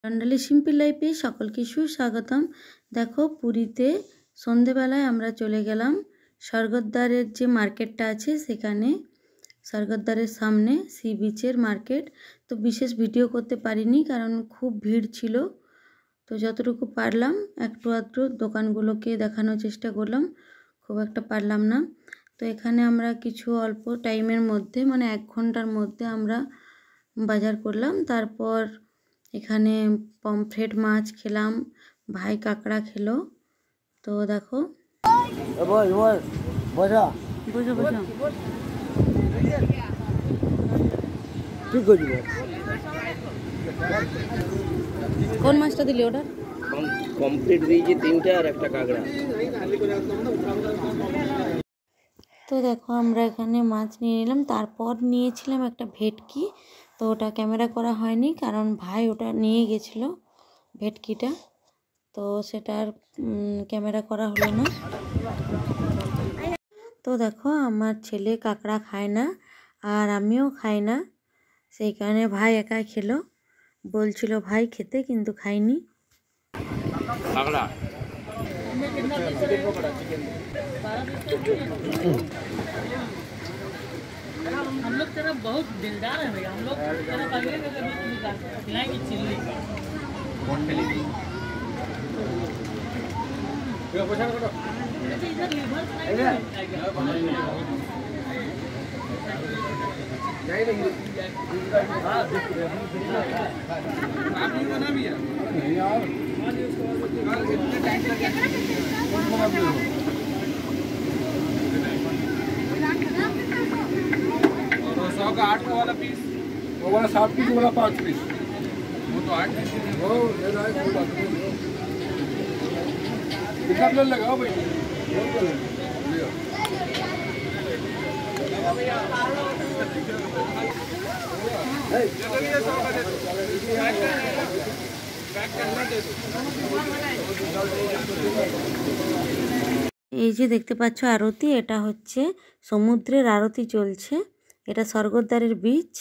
রন্ডালি simple লাইফে সকলকে সুস্বাগতম। দেখো পুরীতে সন্ধেবেলায় আমরা চলে গেলাম স্বর্গদ্বারের যে মার্কেটটা আছে সেখানে, স্বর্গদ্বারের সামনে সি বিচের মার্কেট। তো বিশেষ ভিডিও করতে পারিনি কারণ খুব ভিড় ছিল। তো যতটুকু পারলাম একটু আধটু দোকানগুলোকে দেখানোর চেষ্টা করলাম, খুব একটা পারলাম না। তো এখানে আমরা কিছু অল্প টাইমের মধ্যে মানে 1 ঘন্টার মধ্যে আমরা বাজার করলাম। তারপর এখানে পমফ্রেট মাছ খেলাম, ভাই কাঁকড়া খেলো। তো দেখো কোন মাছটা দিলি ওটা? কমপ্লিট দিয়েছি 3টা আর একটা কাঁকড়া। তো দেখো আমরা এখানে মাছ নিয়ে নিলাম, তারপর নিয়েছিলাম একটা ভেটকি। তো ওটা ক্যামেরা করা হয়নি কারণ ভাই ওটা নিয়ে গেছিলো ভেটকিটা, তো সেটা আর ক্যামেরা করা হলো না। তো দেখো আমার ছেলে কাঁকড়া খায় না আর আমিও খাই না, সেই কারণে ভাই একাই খেলো। বলছিল ভাই খেতে, কিন্তু খাইনি। কাঁকড়া हम लोग तेरा बहुत दिलदार है भैया, हम लोग तेरा पहले खिलाएंगे चिल्ली का 8 वाला पीस, वो वाला 7 पीस, वाला 5 पीस, वो तो 8 पीस वो ले रहा है। कोई बात नहीं, कितना प्लेट लगाओ भाई? এই যে দেখতে পাচ্ছ আরতি, এটা হচ্ছে সমুদ্রের আরতি চলছে। এটা স্বর্গদ্বারের বিচ।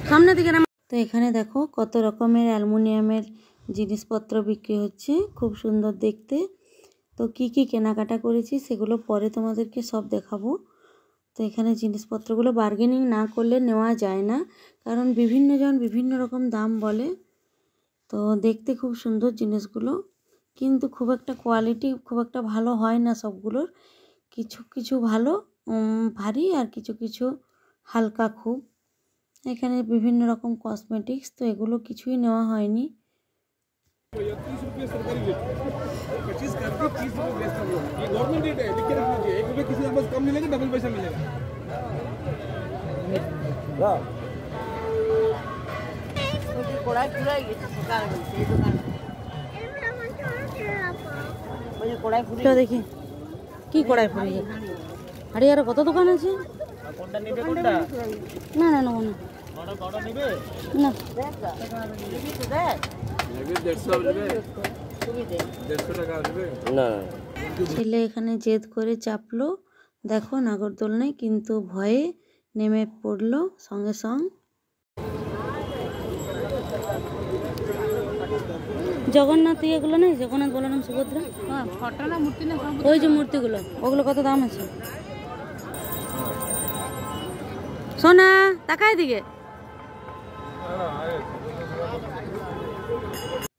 সামনে দিকে তো এখানে দেখো কত রকমের অ্যালুমিনিয়ামের জিনিসপত্র বিক্রি হচ্ছে, খুব সুন্দর দেখতে। তো কি কি কেনাকাটা করেছি সেগুলো পরে তোমাদেরকে সব দেখাবো। তো এখানে জিনিসপত্রগুলো বার্গেনিং না করলে নেওয়া যায় না, কারণ বিভিন্ন জন বিভিন্ন রকম দাম বলে। তো দেখতে খুব সুন্দর জিনিসগুলো, কিন্তু খুব একটা কোয়ালিটি খুব একটা ভালো হয় না সবগুলোর। কিছু কিছু ভালো ভারী আর কিছু কিছু হালকা খুব। এখানে বিভিন্ন রকম কসমেটিক্স, তো এগুলো কিছুই নেওয়া হয়নি। 30 रुपये सरकारी रेट, 25 करके 30 रुपये बेचता हूँ। ये गवर्नमेंट रेट है, लिख के रख लीजिए। 1 रुपये किसी के पास कम मिलेगा, डबल पैसा मिलेगा। कोड़ा पूरा ये सरकार में ये दुकान ওই কোড়াই ফুরি দেখি কি কড়াই ফুরি। আরে আর কত দোকান আছে? কোনটা নেবে? কোনটা না না নেবো না। বড় নেবে না নেবে 150 নেবে, 150 টাকা নেবে না। ছেলে এখানে জেদ করে চাপলো, দেখো নাগরদোলনায়, কিন্তু ভয়ে নেমে পড়লো সঙ্গে সঙ্গে। জগন্নাথ এগুলো নেই, জগন্নাথ বলরাম সুভদ্রা, ফটো না মূর্তি না, ওই যে মূর্তিগুলো, ওগুলো কত দাম আছে? সোনা তাকায় দিকে।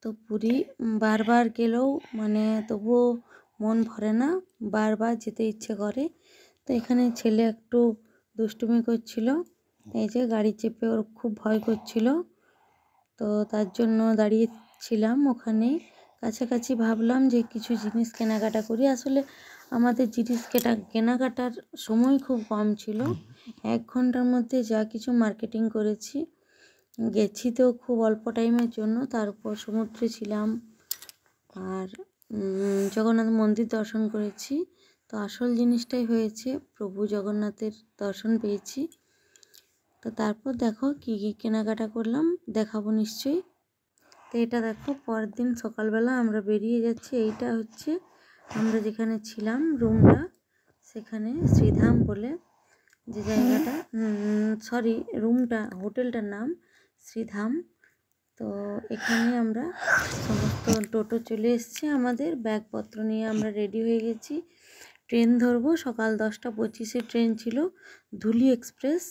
তো পুরী বারবার গেলেও মানে তবুও মন ভরে না, বারবার যেতে ইচ্ছে করে। তো এখানে ছেলে একটু দুষ্টুমি করছিল, এই যে গাড়ি চেপে ওর খুব ভয় করছিল। তো তার জন্য দাঁড়িয়েছিলাম ওখানে কাছাকাছি, ভাবলাম যে কিছু জিনিস কেনাকাটা করি। আসলে আমাদের জিনিস কেনাকাটার সময় খুব কম ছিল, 1 ঘন্টার মধ্যে যা কিছু মার্কেটিং করেছি। গেছি তো খুব অল্প টাইমের জন্য, তারপর সমুদ্রে ছিলাম আর জগন্নাথ মন্দির দর্শন করেছি। তো আসল জিনিসটাই হয়েছে, প্রভু জগন্নাথের দর্শন পেয়েছি। তো তারপর দেখো কী কী কেনাকাটা করলাম, দেখাবো নিশ্চয়ই। তো এটা দেখো পরের দিন সকালবেলা আমরা বেরিয়ে যাচ্ছি। এইটা হচ্ছে আমরা যেখানে ছিলাম রুমটা, সেখানে শ্রীধাম বলে। যে জায়গাটা, সরি রুমটা, হোটেলটার নাম শ্রীধাম। তো এখানে আমরা সমস্ত টোটো চলে এসছে, আমাদের ব্যাগপত্র নিয়ে আমরা রেডি হয়ে গেছি। ট্রেন ধরবো, সকাল 10:25 ট্রেন ছিল ধুলি এক্সপ্রেস।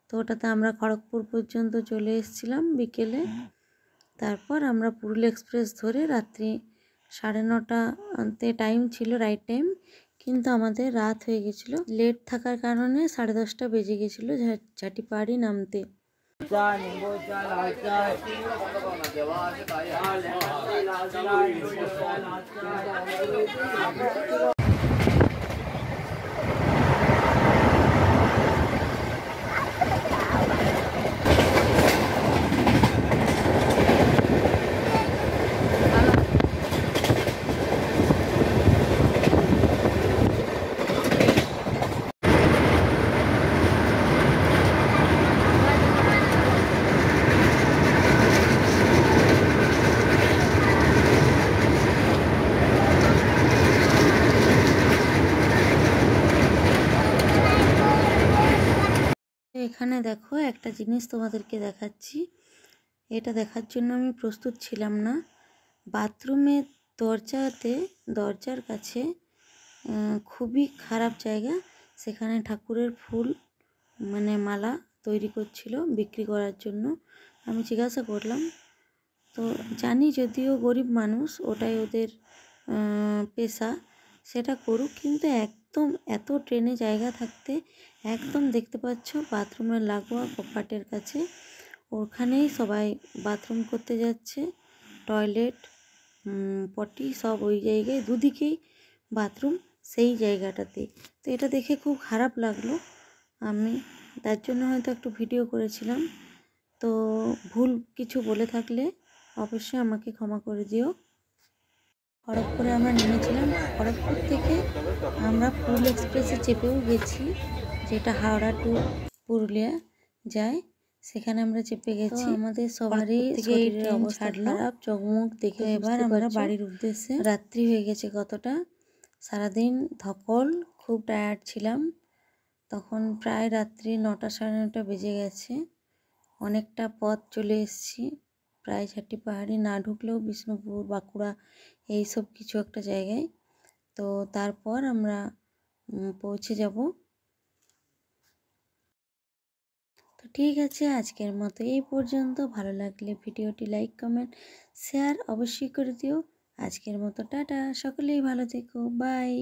তো ওটাতে আমরা খড়গপুর পর্যন্ত চলে এসেছিলাম বিকেলে। তারপর আমরা পুরুলিয়া এক্সপ্রেস ধরে রাত্রি 9:30তে টাইম ছিল, রাইট টাইম, কিন্তু আমাদের রাত হয়ে গেছিলো। লেট থাকার কারণে 10:30 বেজে গেছিলো ঝাটি পাহাড়ি নামতে। এখানে দেখো একটা জিনিস তোমাদেরকে দেখাচ্ছি, এটা দেখার জন্য আমি প্রস্তুত ছিলাম না। বাথরুমের দরজার কাছে খুবই খারাপ জায়গা, সেখানে ঠাকুরের ফুল মানে মালা তৈরি করছিল বিক্রি করার জন্য। আমি জিজ্ঞাসা করলাম, তো জানি যদিও গরিব মানুষ, ওটাই ওদের পেশা, সেটা করুক, কিন্তু একদম এত ট্রেনে জায়গা থাকতে একদম দেখতে পাচ্ছ বাথরুমের লাগোয়া কপাটের কাছে, ওখানেই সবাই বাথরুম করতে যাচ্ছে। টয়লেট পটি সব ওই জায়গায়, দুদিকেই বাথরুম সেই জায়গাটাতে। তো এটা দেখে খুব খারাপ লাগলো, আমি তার জন্য হয়তো একটু ভিডিও করেছিলাম। তো ভুল কিছু বলে থাকলে অবশ্যই আমাকে ক্ষমা করে দিও। খড়গপুরে আমরা নেমেছিলাম, খড়গপুর থেকে আমরা পুরুলিয়া এক্সপ্রেসে চেপেও গেছি, যেটা হাওড়া টু পুরুলিয়া যায়, সেখানে আমরা চেপে গেছি। আমাদের সবারই শরীরের অবস্থা খারাপ, চোখমুখ দেখে এবার আমরা বাড়ির উদ্দেশ্যে। রাত্রি হয়ে গেছে কতটা, সারাদিন ধকল, খুব টায়ার্ড ছিলাম। তখন প্রায় রাত্রি 9টা 9:30 বেজে গেছে, অনেকটা পথ চলে এসেছি, প্রায় ঝাটি পাহাড়ি না ঢুকলেও বিষ্ণুপুর, বাঁকুড়া, এইসব কিছু একটা জায়গায়। তো তারপর আমরা পৌঁছে যাব। তো ঠিক আছে, আজকের মতো এই পর্যন্ত। ভালো লাগলে ভিডিওটি লাইক, কমেন্ট, শেয়ার অবশ্যই করে দিও। আজকের মতো টাটা, সকলেই ভালো থেকো, বাই।